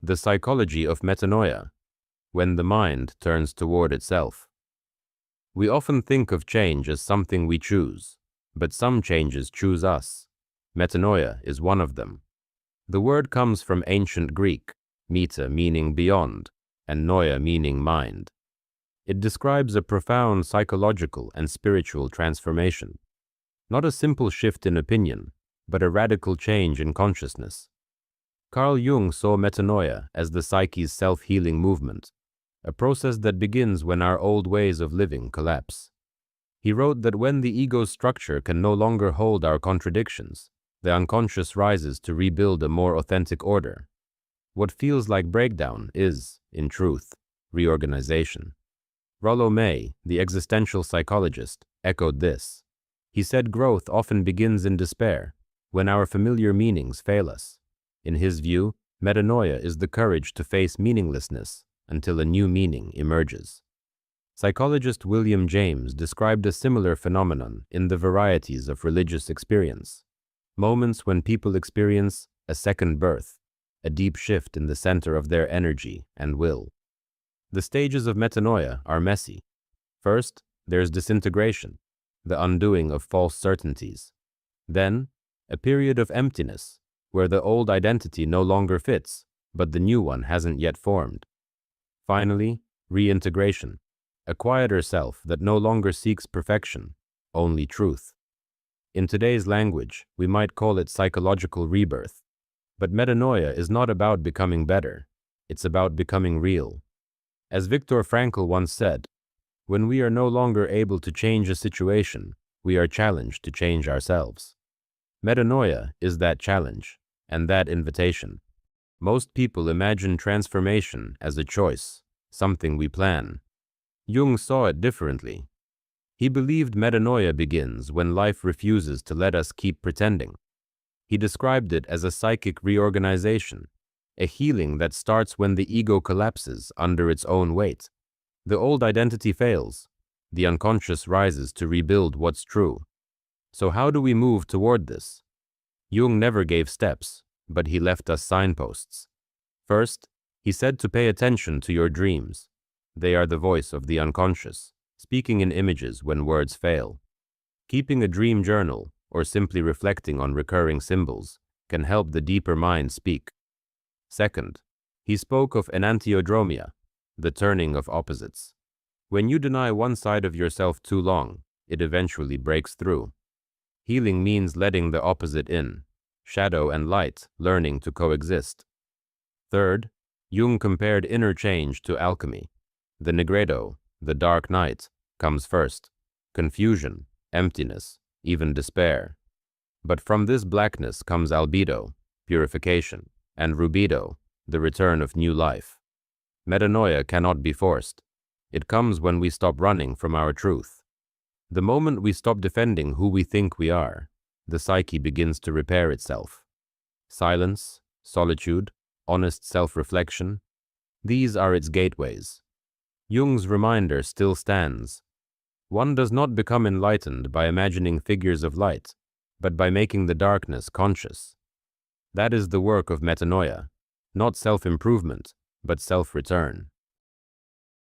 The psychology of metanoia, when the mind turns toward itself. We often think of change as something we choose, but some changes choose us. Metanoia is one of them. The word comes from ancient Greek, meta meaning beyond, and noia meaning mind. It describes a profound psychological and spiritual transformation. Not a simple shift in opinion, but a radical change in consciousness. Carl Jung saw metanoia as the psyche's self-healing movement, a process that begins when our old ways of living collapse. He wrote that when the ego's structure can no longer hold our contradictions, the unconscious rises to rebuild a more authentic order. What feels like breakdown is, in truth, reorganization. Rollo May, the existential psychologist, echoed this. He said growth often begins in despair, when our familiar meanings fail us. In his view, metanoia is the courage to face meaninglessness until a new meaning emerges. Psychologist William James described a similar phenomenon in The Varieties of Religious Experience. Moments when people experience a second birth, a deep shift in the center of their energy and will. The stages of metanoia are messy. First, there's disintegration, the undoing of false certainties. Then, a period of emptiness, where the old identity no longer fits, but the new one hasn't yet formed. Finally, reintegration, a quieter self that no longer seeks perfection, only truth. In today's language, we might call it psychological rebirth. But metanoia is not about becoming better, it's about becoming real. As Viktor Frankl once said, when we are no longer able to change a situation, we are challenged to change ourselves. Metanoia is that challenge, and that invitation. Most people imagine transformation as a choice, something we plan. Jung saw it differently. He believed metanoia begins when life refuses to let us keep pretending. He described it as a psychic reorganization, a healing that starts when the ego collapses under its own weight. The old identity fails. The unconscious rises to rebuild what's true. So how do we move toward this? Jung never gave steps, but he left us signposts. First, he said to pay attention to your dreams. They are the voice of the unconscious, speaking in images when words fail. Keeping a dream journal, or simply reflecting on recurring symbols, can help the deeper mind speak. Second, he spoke of enantiodromia, the turning of opposites. When you deny one side of yourself too long, it eventually breaks through. Healing means letting the opposite in, shadow and light learning to coexist. Third, Jung compared inner change to alchemy. The nigredo, the dark night, comes first. Confusion, emptiness, even despair. But from this blackness comes albedo, purification, and rubedo, the return of new life. Metanoia cannot be forced. It comes when we stop running from our truth. The moment we stop defending who we think we are, the psyche begins to repair itself. Silence, solitude, honest self-reflection, these are its gateways. Jung's reminder still stands. One does not become enlightened by imagining figures of light, but by making the darkness conscious. That is the work of metanoia, not self-improvement, but self-return.